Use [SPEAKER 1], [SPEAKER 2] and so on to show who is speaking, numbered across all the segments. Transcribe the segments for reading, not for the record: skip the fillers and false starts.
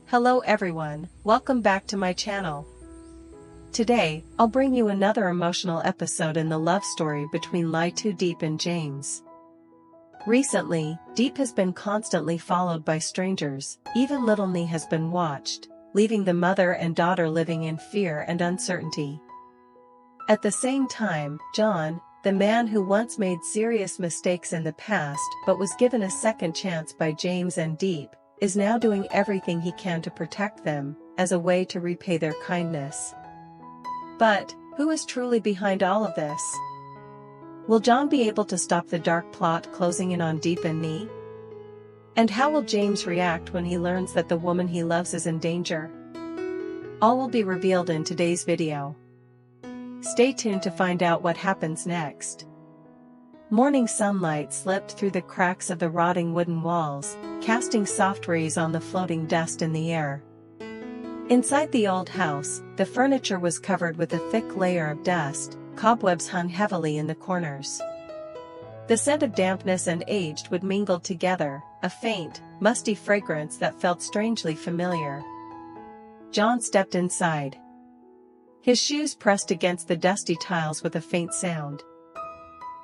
[SPEAKER 1] Hello everyone, welcome back to my channel. Today, I'll bring you another emotional episode in the love story between LyTuDiep and James. Recently, Diep has been constantly followed by strangers, even little Nhi has been watched, leaving the mother and daughter living in fear and uncertainty. At the same time, John, the man who once made serious mistakes in the past but was given a second chance by James and Diep, is now doing everything he can to protect them, as a way to repay their kindness. But, who is truly behind all of this? Will John be able to stop the dark plot closing in on Diep and Nhi? And how will James react when he learns that the woman he loves is in danger? All will be revealed in today's video. Stay tuned to find out what happens next. Morning sunlight slipped through the cracks of the rotting wooden walls, casting soft rays on the floating dust in the air. Inside the old house, the furniture was covered with a thick layer of dust, cobwebs hung heavily in the corners. The scent of dampness and aged wood mingled together, a faint, musty fragrance that felt strangely familiar. John stepped inside. His shoes pressed against the dusty tiles with a faint sound.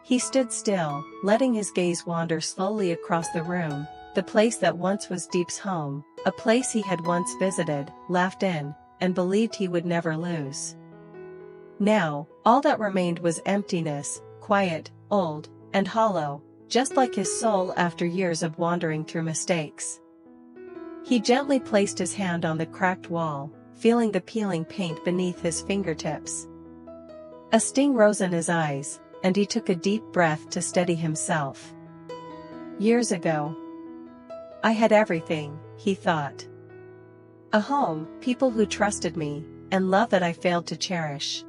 [SPEAKER 1] He stood still, letting his gaze wander slowly across the room, the place that once was Diep's home, a place he had once visited, laughed in, and believed he would never lose. Now, all that remained was emptiness, quiet, old, and hollow, just like his soul after years of wandering through mistakes. He gently placed his hand on the cracked wall, feeling the peeling paint beneath his fingertips. A sting rose in his eyes, and he took a deep breath to steady himself. Years ago, I had everything, he thought. A home, people who trusted me, and love that I failed to cherish.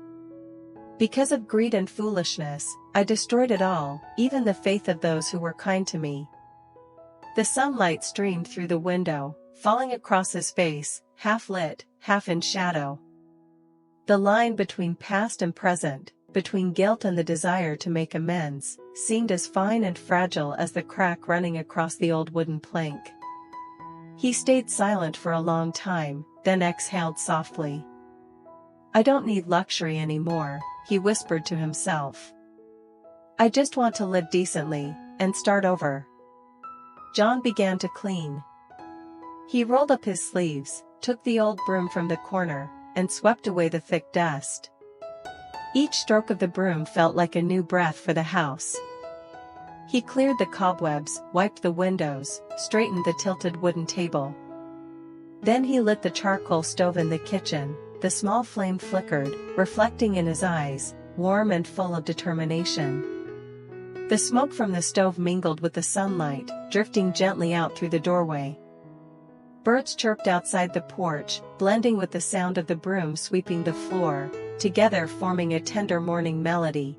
[SPEAKER 1] Because of greed and foolishness, I destroyed it all, even the faith of those who were kind to me. The sunlight streamed through the window, falling across his face, half lit, half in shadow. The line between past and present, between guilt and the desire to make amends, seemed as fine and fragile as the crack running across the old wooden plank. He stayed silent for a long time, then exhaled softly. I don't need luxury anymore, he whispered to himself. I just want to live decently, and start over. John began to clean. He rolled up his sleeves, took the old broom from the corner, and swept away the thick dust. Each stroke of the broom felt like a new breath for the house. He cleared the cobwebs, wiped the windows, straightened the tilted wooden table. Then he lit the charcoal stove in the kitchen. The small flame flickered, reflecting in his eyes, warm and full of determination. The smoke from the stove mingled with the sunlight, drifting gently out through the doorway. Birds chirped outside the porch, blending with the sound of the broom sweeping the floor, together forming a tender morning melody.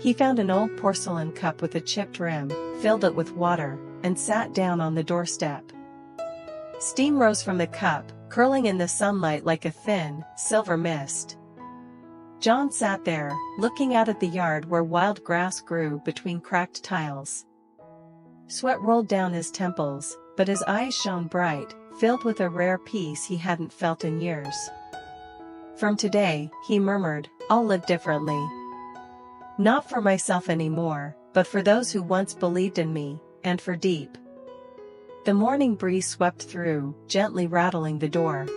[SPEAKER 1] He found an old porcelain cup with a chipped rim, filled it with water, and sat down on the doorstep. Steam rose from the cup, curling in the sunlight like a thin, silver mist. John sat there, looking out at the yard where wild grass grew between cracked tiles. Sweat rolled down his temples, but his eyes shone bright, filled with a rare peace he hadn't felt in years. From today, he murmured, I'll live differently. Not for myself anymore, but for those who once believed in me, and for Diep. The morning breeze swept through, gently rattling the door.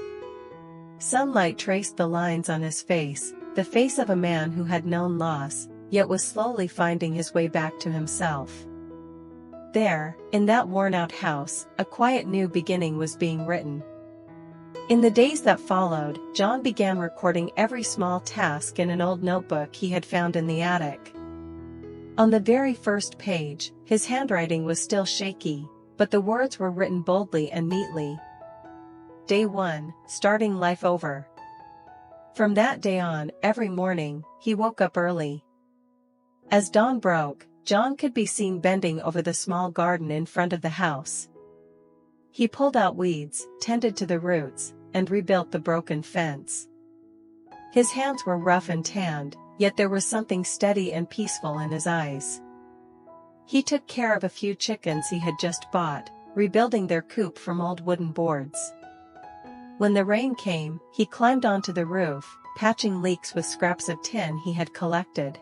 [SPEAKER 1] Sunlight traced the lines on his face, the face of a man who had known loss, yet was slowly finding his way back to himself. There, in that worn-out house, a quiet new beginning was being written. In the days that followed, John began recording every small task in an old notebook he had found in the attic. On the very first page, his handwriting was still shaky, but the words were written boldly and neatly. Day 1, starting life over. From that day on, every morning, he woke up early. As dawn broke, John could be seen bending over the small garden in front of the house. He pulled out weeds, tended to the roots, and rebuilt the broken fence. His hands were rough and tanned, yet there was something steady and peaceful in his eyes. He took care of a few chickens he had just bought, rebuilding their coop from old wooden boards. When the rain came, he climbed onto the roof, patching leaks with scraps of tin he had collected.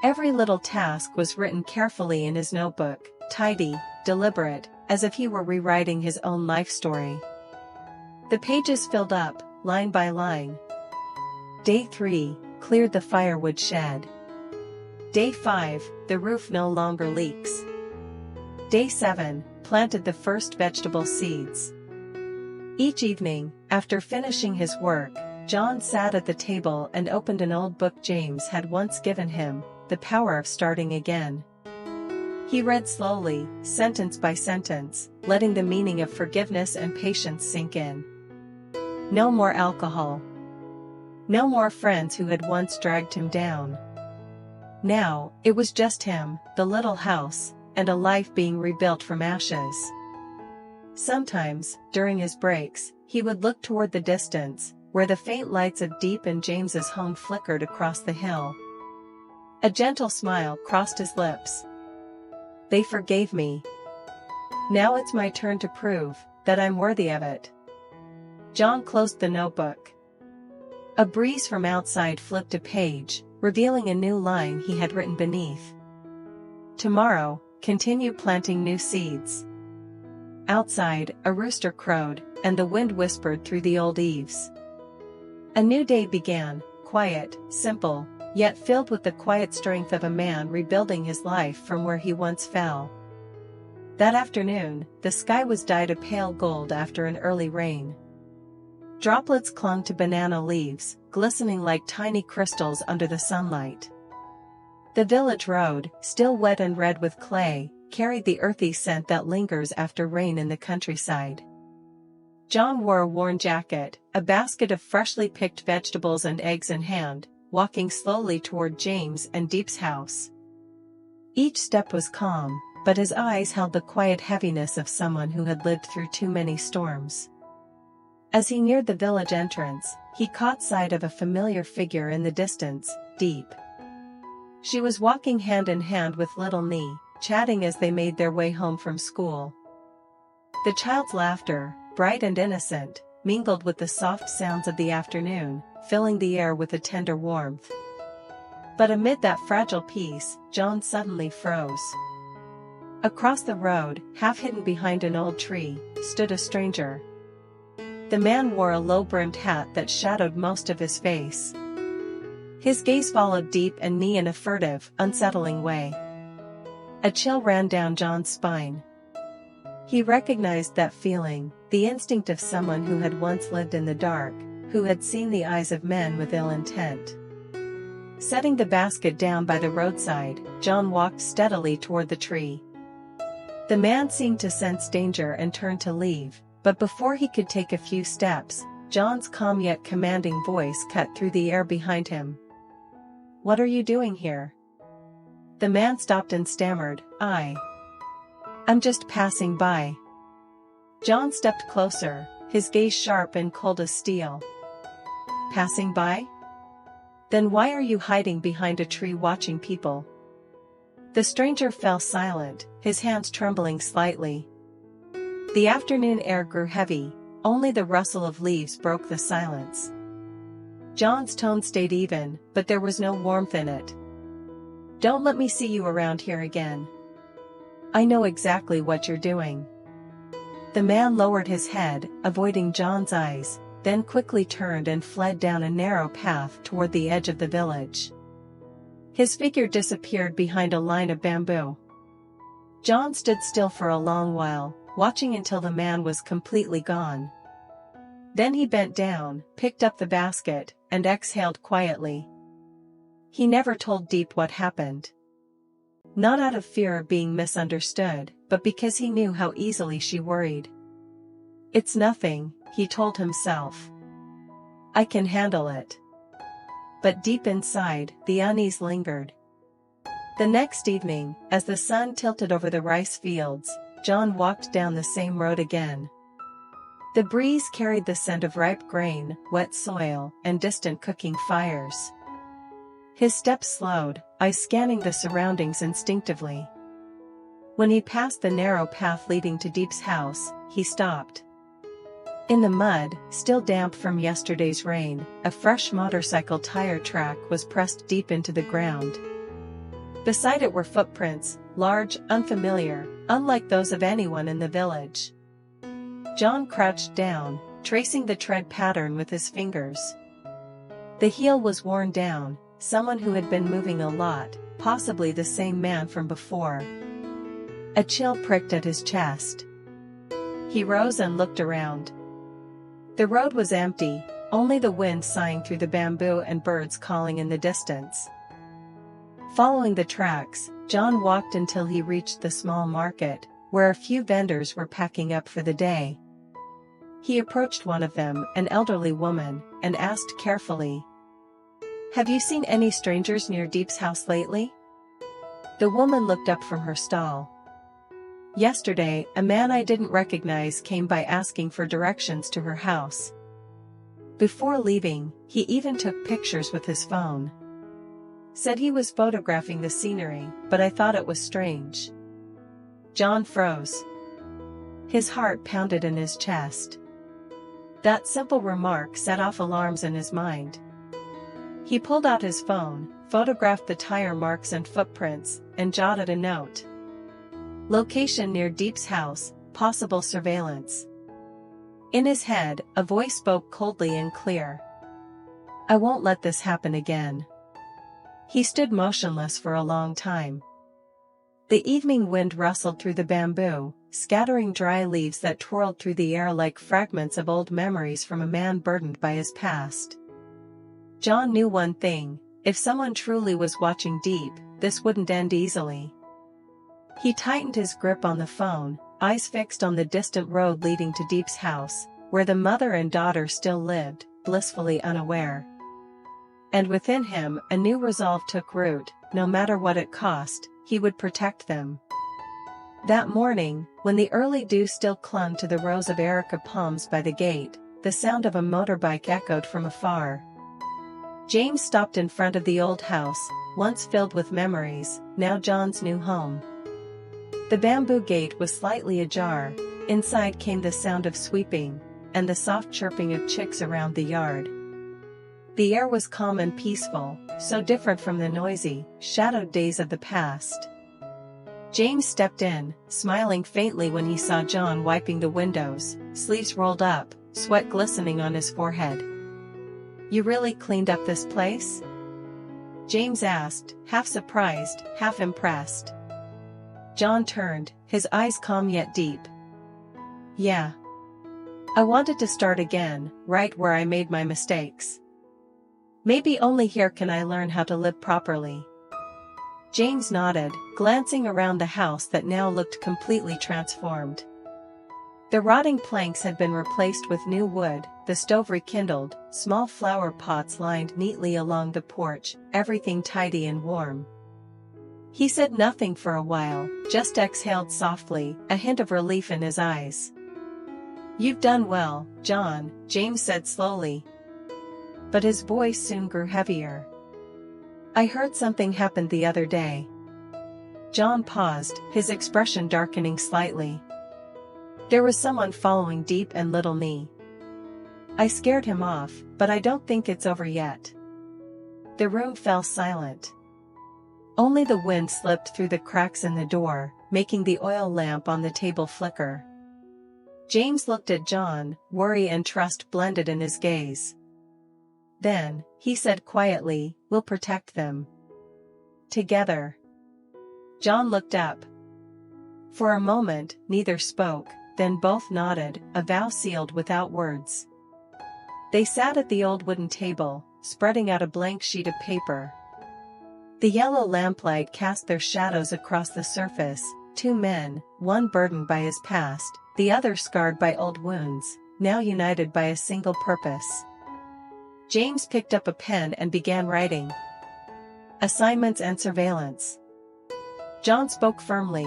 [SPEAKER 1] Every little task was written carefully in his notebook, tidy, deliberate, as if he were rewriting his own life story. The pages filled up, line by line. Day 3, cleared the firewood shed. Day 5, the roof no longer leaks. Day 7, planted the first vegetable seeds. Each evening, after finishing his work, John sat at the table and opened an old book James had once given him, The Power of Starting Again. He read slowly, sentence by sentence, letting the meaning of forgiveness and patience sink in. No more alcohol. No more friends who had once dragged him down. Now, it was just him, the little house, and a life being rebuilt from ashes. Sometimes, during his breaks, he would look toward the distance, where the faint lights of Diep and James's home flickered across the hill. A gentle smile crossed his lips. They forgave me. Now it's my turn to prove that I'm worthy of it. John closed the notebook. A breeze from outside flipped a page, revealing a new line he had written beneath. Tomorrow, continue planting new seeds. Outside, a rooster crowed, and the wind whispered through the old eaves. A new day began, quiet, simple, yet filled with the quiet strength of a man rebuilding his life from where he once fell. That afternoon, the sky was dyed a pale gold after an early rain. Droplets clung to banana leaves, glistening like tiny crystals under the sunlight. The village road, still wet and red with clay, carried the earthy scent that lingers after rain in the countryside. John wore a worn jacket, a basket of freshly picked vegetables and eggs in hand, walking slowly toward James and Diep's house. Each step was calm, but his eyes held the quiet heaviness of someone who had lived through too many storms. As he neared the village entrance, he caught sight of a familiar figure in the distance, Diep. She was walking hand in hand with little Nhi, chatting as they made their way home from school. The child's laughter, bright and innocent, mingled with the soft sounds of the afternoon, filling the air with a tender warmth. But amid that fragile peace, John suddenly froze. Across the road, half hidden behind an old tree, stood a stranger. The man wore a low-brimmed hat that shadowed most of his face. His gaze followed Diep and Nhi in a furtive, unsettling way. A chill ran down John's spine. He recognized that feeling, the instinct of someone who had once lived in the dark, who had seen the eyes of men with ill intent. Setting the basket down by the roadside, John walked steadily toward the tree. The man seemed to sense danger and turned to leave, but before he could take a few steps, John's calm yet commanding voice cut through the air behind him. "What are you doing here?" The man stopped and stammered, I'm just passing by." John stepped closer, his gaze sharp and cold as steel. "Passing by? Then why are you hiding behind a tree watching people?" The stranger fell silent, his hands trembling slightly. The afternoon air grew heavy, only the rustle of leaves broke the silence. John's tone stayed even, but there was no warmth in it. "Don't let me see you around here again. I know exactly what you're doing." The man lowered his head, avoiding John's eyes, then quickly turned and fled down a narrow path toward the edge of the village. His figure disappeared behind a line of bamboo. John stood still for a long while, watching until the man was completely gone. Then he bent down, picked up the basket, and exhaled quietly. He never told Diep what happened. Not out of fear of being misunderstood, but because he knew how easily she worried. "It's nothing," he told himself. "I can handle it." But deep inside, the unease lingered. The next evening, as the sun tilted over the rice fields, John walked down the same road again. The breeze carried the scent of ripe grain, wet soil, and distant cooking fires. His steps slowed, eyes scanning the surroundings instinctively. When he passed the narrow path leading to Diep's house, he stopped. In the mud, still damp from yesterday's rain, a fresh motorcycle tire track was pressed deep into the ground. Beside it were footprints, large, unfamiliar, unlike those of anyone in the village. John crouched down, tracing the tread pattern with his fingers. The heel was worn down, someone who had been moving a lot, possibly the same man from before. A chill pricked at his chest. He rose and looked around. The road was empty, only the wind sighing through the bamboo and birds calling in the distance. Following the tracks, John walked until he reached the small market, where a few vendors were packing up for the day. He approached one of them, an elderly woman, and asked carefully, "Have you seen any strangers near Diep's house lately?" The woman looked up from her stall. "Yesterday, a man I didn't recognize came by asking for directions to her house. Before leaving, he even took pictures with his phone. Said he was photographing the scenery, but I thought it was strange." John froze. His heart pounded in his chest. That simple remark set off alarms in his mind. He pulled out his phone, photographed the tire marks and footprints, and jotted a note. Location near Diep's house, possible surveillance. In his head, a voice spoke coldly and clear. "I won't let this happen again." He stood motionless for a long time. The evening wind rustled through the bamboo, scattering dry leaves that twirled through the air like fragments of old memories from a man burdened by his past. John knew one thing: if someone truly was watching Diep, this wouldn't end easily. He tightened his grip on the phone, eyes fixed on the distant road leading to Diep's house, where the mother and daughter still lived, blissfully unaware. And within him, a new resolve took root: no matter what it cost, he would protect them. That morning, when the early dew still clung to the rows of erica palms by the gate, the sound of a motorbike echoed from afar. James stopped in front of the old house, once filled with memories, now John's new home. The bamboo gate was slightly ajar. Inside came the sound of sweeping, and the soft chirping of chicks around the yard. The air was calm and peaceful, so different from the noisy, shadowed days of the past. James stepped in, smiling faintly when he saw John wiping the windows, sleeves rolled up, sweat glistening on his forehead. "You really cleaned up this place?" James asked, half surprised, half impressed. John turned, his eyes calm yet deep. "Yeah. I wanted to start again, right where I made my mistakes. Maybe only here can I learn how to live properly." James nodded, glancing around the house that now looked completely transformed. The rotting planks had been replaced with new wood, the stove rekindled, small flower pots lined neatly along the porch, everything tidy and warm. He said nothing for a while, just exhaled softly, a hint of relief in his eyes. "You've done well, John," James said slowly. But his voice soon grew heavier. "I heard something happened the other day." John paused, his expression darkening slightly. "There was someone following Diep and Little Nhi. I scared him off, but I don't think it's over yet." The room fell silent. Only the wind slipped through the cracks in the door, making the oil lamp on the table flicker. James looked at John, worry and trust blended in his gaze. Then, he said quietly, "We'll protect them. Together." John looked up. For a moment, neither spoke, then both nodded, a vow sealed without words. They sat at the old wooden table, spreading out a blank sheet of paper. The yellow lamplight cast their shadows across the surface, two men, one burdened by his past, the other scarred by old wounds, now united by a single purpose. James picked up a pen and began writing. "Assignments and surveillance." John spoke firmly.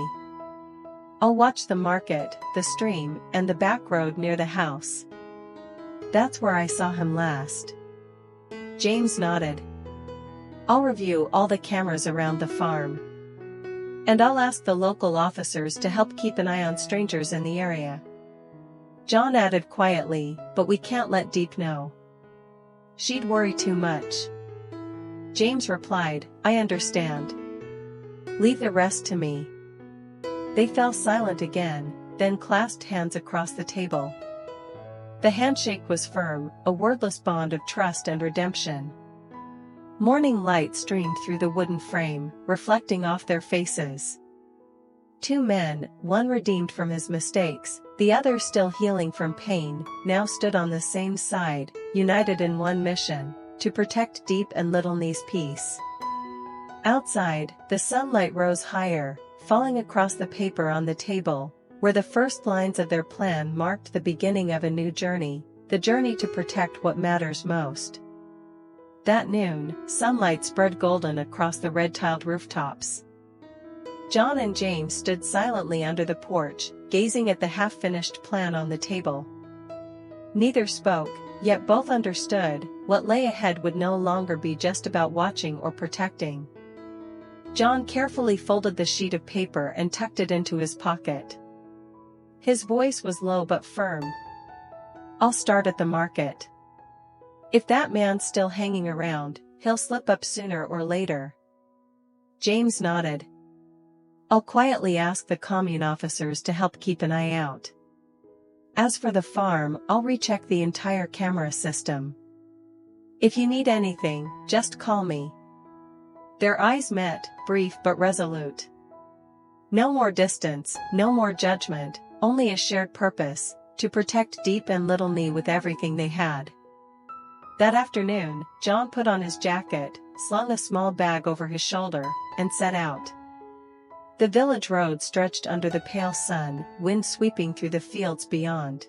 [SPEAKER 1] "I'll watch the market, the stream, and the back road near the house. That's where I saw him last." James nodded. "I'll review all the cameras around the farm. And I'll ask the local officers to help keep an eye on strangers in the area." John added quietly, but we can't let Diep know. She'd worry too much. James replied, I understand. Leave the rest to me. They fell silent again, then clasped hands across the table. The handshake was firm, a wordless bond of trust and redemption. Morning light streamed through the wooden frame, reflecting off their faces. Two men, one redeemed from his mistakes, the other still healing from pain, now stood on the same side, united in one mission: to protect Diep and Little Nhi's peace. Outside, the sunlight rose higher, falling across the paper on the table, where the first lines of their plan marked the beginning of a new journey, the journey to protect what matters most. That noon, sunlight spread golden across the red-tiled rooftops. John and James stood silently under the porch, gazing at the half-finished plan on the table. Neither spoke, yet both understood, what lay ahead would no longer be just about watching or protecting. John carefully folded the sheet of paper and tucked it into his pocket. His voice was low but firm. I'll start at the market. If that man's still hanging around, he'll slip up sooner or later. James nodded. I'll quietly ask the commune officers to help keep an eye out. As for the farm, I'll recheck the entire camera system. If you need anything, just call me. Their eyes met, brief but resolute. No more distance, no more judgment, only a shared purpose: to protect Diep and Little Nhi with everything they had. That afternoon, John put on his jacket, slung a small bag over his shoulder, and set out. The village road stretched under the pale sun, wind sweeping through the fields beyond.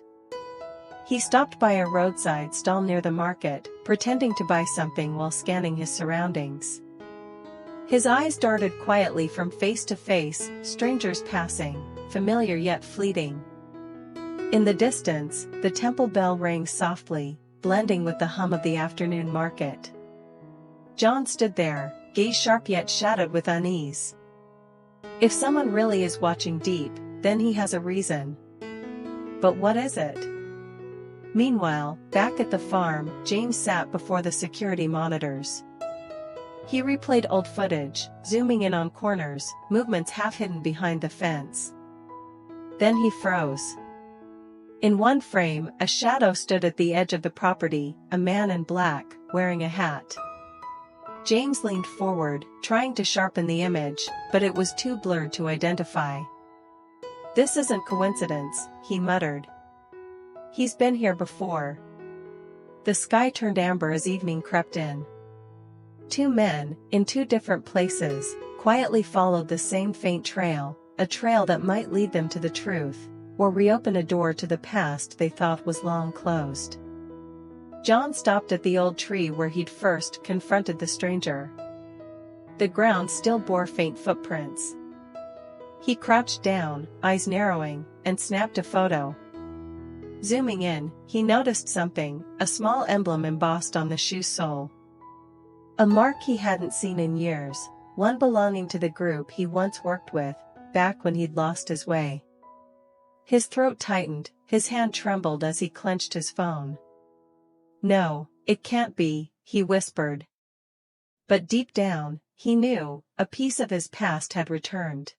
[SPEAKER 1] He stopped by a roadside stall near the market, pretending to buy something while scanning his surroundings. His eyes darted quietly from face to face, strangers passing, familiar yet fleeting. In the distance, the temple bell rang softly, blending with the hum of the afternoon market. John stood there, gaze sharp yet shadowed with unease. If someone really is watching Diep, then he has a reason. But what is it? Meanwhile, back at the farm, James sat before the security monitors. He replayed old footage, zooming in on corners, movements half hidden behind the fence. Then he froze. In one frame, a shadow stood at the edge of the property, a man in black, wearing a hat. James leaned forward, trying to sharpen the image, but it was too blurred to identify. This isn't coincidence, he muttered. He's been here before. The sky turned amber as evening crept in. Two men, in two different places, quietly followed the same faint trail, a trail that might lead them to the truth, or reopen a door to the past they thought was long closed. John stopped at the old tree where he'd first confronted the stranger. The ground still bore faint footprints. He crouched down, eyes narrowing, and snapped a photo. Zooming in, he noticed something, a small emblem embossed on the shoe sole. A mark he hadn't seen in years, one belonging to the group he once worked with, back when he'd lost his way. His throat tightened, his hand trembled as he clenched his phone. No, it can't be, he whispered. But deep down, he knew, a piece of his past had returned.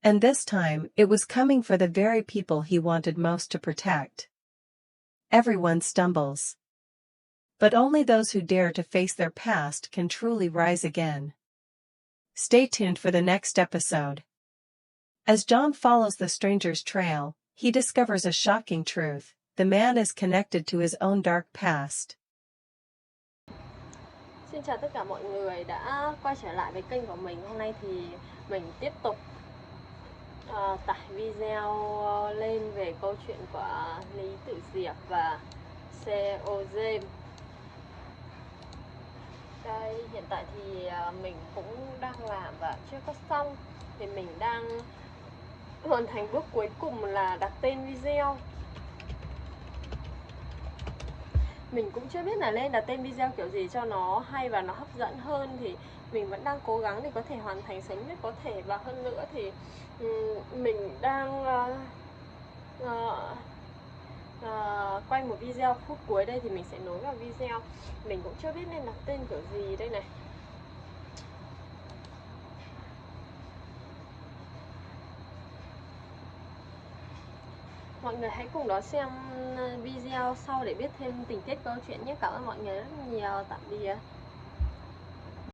[SPEAKER 1] And this time, it was coming for the very people he wanted most to protect. Everyone stumbles. But only those who dare to face their past can truly rise again. Stay tuned for the next episode. As John follows the stranger's trail, he discovers a shocking truth: the man is connected to his own dark past.
[SPEAKER 2] Xin chào tất cả mọi người đã quay trở lại với kênh của mình. Hôm nay thì mình tiếp tục tải video lên về câu chuyện của LyTuDiep và COG. Đây, hiện tại thì mình cũng đang làm và chưa có xong. Thì mình đang hoàn thành bước cuối cùng là đặt tên video. Mình cũng chưa biết là nên đặt tên video kiểu gì cho nó hay và nó hấp dẫn hơn. Thì mình vẫn đang cố gắng để có thể hoàn thành sớm nhất có thể. Và hơn nữa thì mình đang quay một video phút cuối đây thì mình sẽ nối vào video. Mình cũng chưa biết nên đặt tên kiểu gì đây này. Mọi người hãy cùng đón xem video sau để biết thêm tình tiết câu chuyện nhé. Cảm ơn mọi người rất nhiều. Tạm biệt.